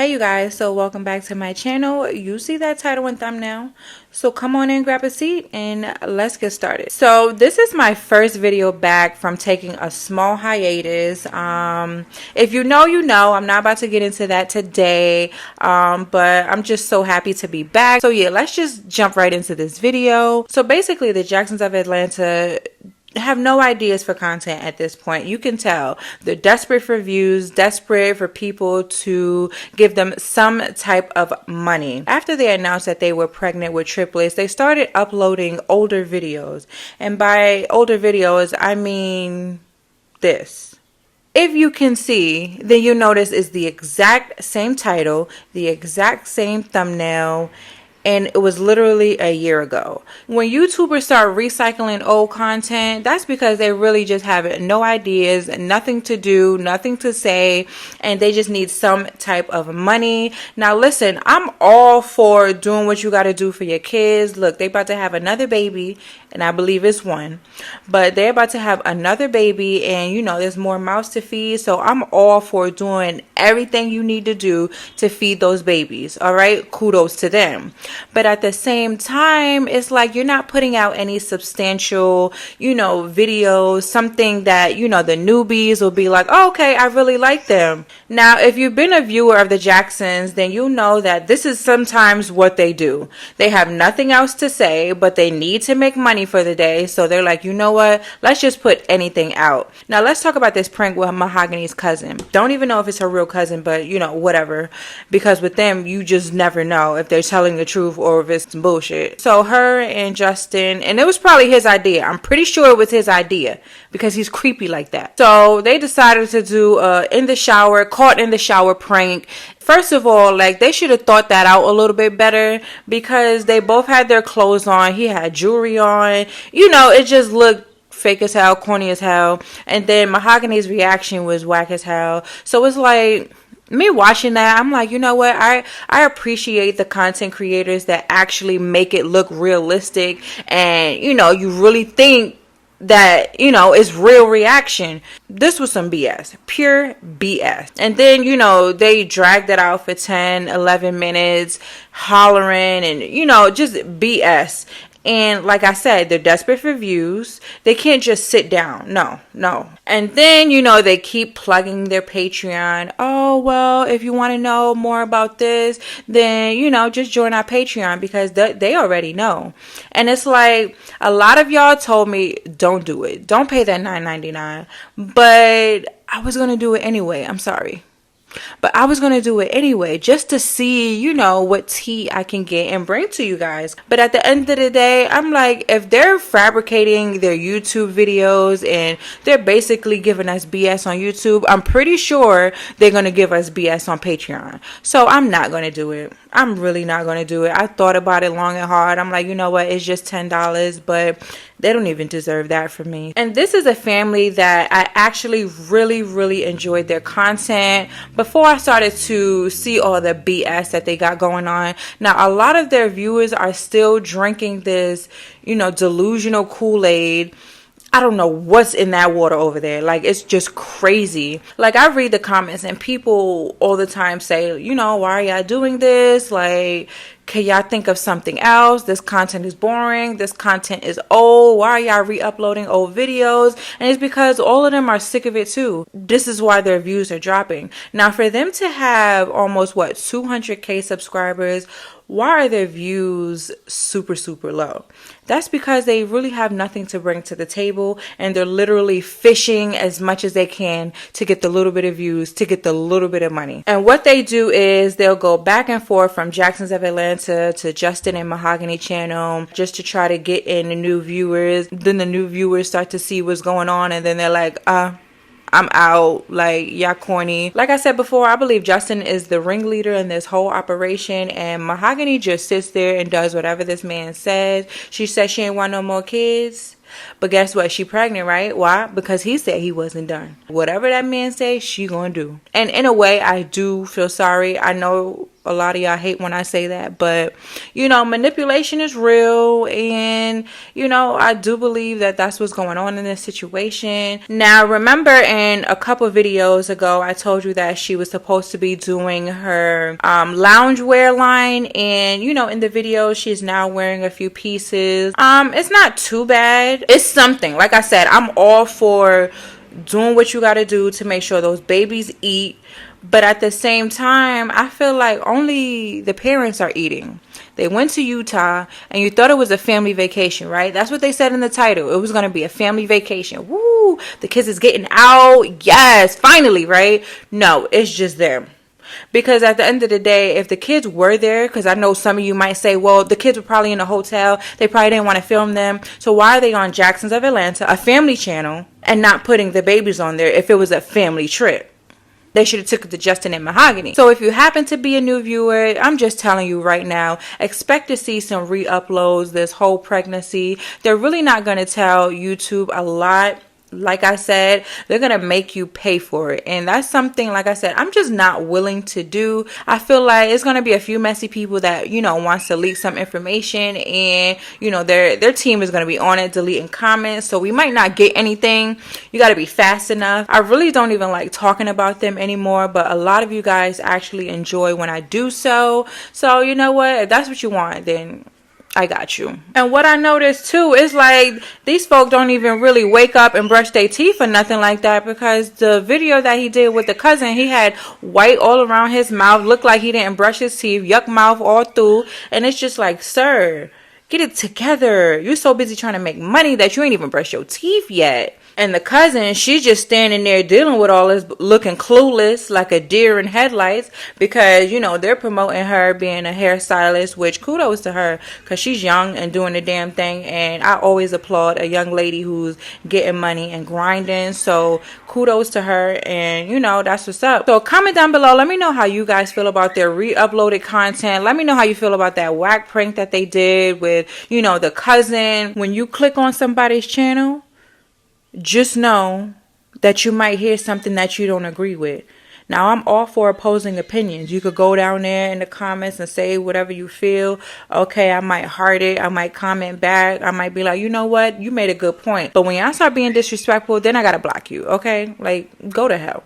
Hey you guys, so welcome back to my channel. You see that title and thumbnail, so come on in, grab a seat, and let's get started. So this is my first video back from taking a small hiatus. If you know, you know. I'm not about to get into that today, but I'm just so happy to be back. So yeah, let's just jump right into this video. So basically, the Jacksons of Atlanta have no ideas for content at this point. You can tell they're desperate for views, desperate for people to give them some type of money. After they announced that they were pregnant with triplets, they started uploading older videos. And by older videos, I mean this. If you can see, then you notice it's the exact same title, the exact same thumbnail, and it was literally a year ago. When YouTubers start recycling old content, that's because they really just have no ideas, nothing to do, nothing to say, and they just need some type of money. Now listen, I'm all for doing what you got to do for your kids. Look, they about to have another baby, and I believe it's one, but they're about to have another baby, and you know there's more mouths to feed. So I'm all for doing everything you need to do to feed those babies. All right, kudos to them. But at the same time, it's like you're not putting out any substantial, videos, something that, the newbies will be like, oh, okay, I really like them. Now, if you've been a viewer of the Jacksons, then you know that this is sometimes what they do. They have nothing else to say, but they need to make money for the day. So they're like, you know what? Let's just put anything out. Now, let's talk about this prank with Mahogany's cousin. Don't even know if it's her real cousin, but, whatever. Because with them, you just never know if they're telling the truth or if it's some bullshit. So her and Justin, and it was probably his idea. I'm pretty sure it was his idea because he's creepy like that. So they decided to do caught in the shower prank. First of all, they should have thought that out a little bit better because they both had their clothes on. He had jewelry on. It just looked fake as hell, corny as hell. And then Mahogany's reaction was whack as hell. So it's like, me watching that, I'm like, you know what? I appreciate the content creators that actually make it look realistic, and you really think that it's real reaction. This was some BS, pure BS. And then they dragged it out for 10-11 minutes hollering and just BS. And like I said, they're desperate for views. They can't just sit down. No. And then, they keep plugging their Patreon. Oh, well, if you want to know more about this, then, just join our Patreon because they already know. And it's like, a lot of y'all told me, don't do it. Don't pay that $9.99. But I was going to do it anyway. I'm sorry. But I was going to do it anyway, just to see, what tea I can get and bring to you guys. But at the end of the day, I'm like, if they're fabricating their YouTube videos and they're basically giving us BS on YouTube, I'm pretty sure they're going to give us BS on Patreon. So I'm not going to do it. I'm really not going to do it. I thought about it long and hard. I'm like, you know what? It's just $10, but they don't even deserve that from me. And this is a family that I actually really, really enjoyed their content before I started to see all the BS that they got going on. Now, a lot of their viewers are still drinking this, delusional Kool-Aid. I don't know what's in that water over there. It's just crazy. I read the comments and people all the time say, why are y'all doing this? Can y'all think of something else? This content is boring. This content is old. Why are y'all re-uploading old videos? And it's because all of them are sick of it too. This is why their views are dropping. Now, for them to have almost 200K subscribers, why are their views super, super low? That's because they really have nothing to bring to the table, and they're literally fishing as much as they can to get the little bit of views, to get the little bit of money. And what they do is they'll go back and forth from Jacksons of Atlanta to Justin and Mahogany channel just to try to get in the new viewers. Then the new viewers start to see what's going on, and then they're like, I'm out, y'all corny. Like I said before, I believe Justin is the ringleader in this whole operation, and Mahogany just sits there and does whatever this man says. She says she ain't want no more kids. But guess what? She pregnant, right? Why? Because he said he wasn't done. Whatever that man says, she gonna do. And in a way, I do feel sorry. I know a lot of y'all hate when I say that, but you know, manipulation is real, and you know, I do believe that that's what's going on in this situation. Now, remember in a couple videos ago, I told you that she was supposed to be doing her loungewear line, and you know, in the video, she's now wearing a few pieces. It's not too bad. It's something. Like I said, I'm all for doing what you got to do to make sure those babies eat. But at the same time, I feel like only the parents are eating. They went to Utah and you thought it was a family vacation, right? That's what they said in the title. It was going to be a family vacation. Woo! The kids is getting out. Yes, finally, right? No, it's just them. Because at the end of the day, if the kids were there, because I know some of you might say, well, the kids were probably in a hotel. They probably didn't want to film them. So why are they on Jacksons of Atlanta, a family channel, and not putting the babies on there if it was a family trip? They should have took it to Justin and Mahogany. So if you happen to be a new viewer, I'm just telling you right now, expect to see some re-uploads this whole pregnancy. They're really not going to tell YouTube a lot. Like I said, they're going to make you pay for it. And that's something, like I said, I'm just not willing to do. I feel like it's going to be a few messy people that, you know, wants to leak some information. And, you know, their team is going to be on it, deleting comments. So we might not get anything. You got to be fast enough. I really don't even like talking about them anymore. But a lot of you guys actually enjoy when I do so. So, you know what? If that's what you want, then I got you. And what I noticed too is like these folk don't even really wake up and brush their teeth or nothing like that, because the video that he did with the cousin, he had white all around his mouth, looked like he didn't brush his teeth, yuck mouth all through. And it's just like, sir, get it together. You're so busy trying to make money that you ain't even brushed your teeth yet. And the cousin, she's just standing there dealing with all this, looking clueless like a deer in headlights, because, you know, they're promoting her being a hairstylist, which kudos to her because she's young and doing the damn thing. And I always applaud a young lady who's getting money and grinding. So kudos to her. And, you know, that's what's up. So comment down below. Let me know how you guys feel about their re-uploaded content. Let me know how you feel about that whack prank that they did with, you know, the cousin. When you click on somebody's channel, just know that you might hear something that you don't agree with. Now, I'm all for opposing opinions. You could go down there in the comments and say whatever you feel. Okay, I might heart it. I might comment back. I might be like, you know what? You made a good point. But when y'all start being disrespectful, then I gotta block you. Okay? Like, go to hell.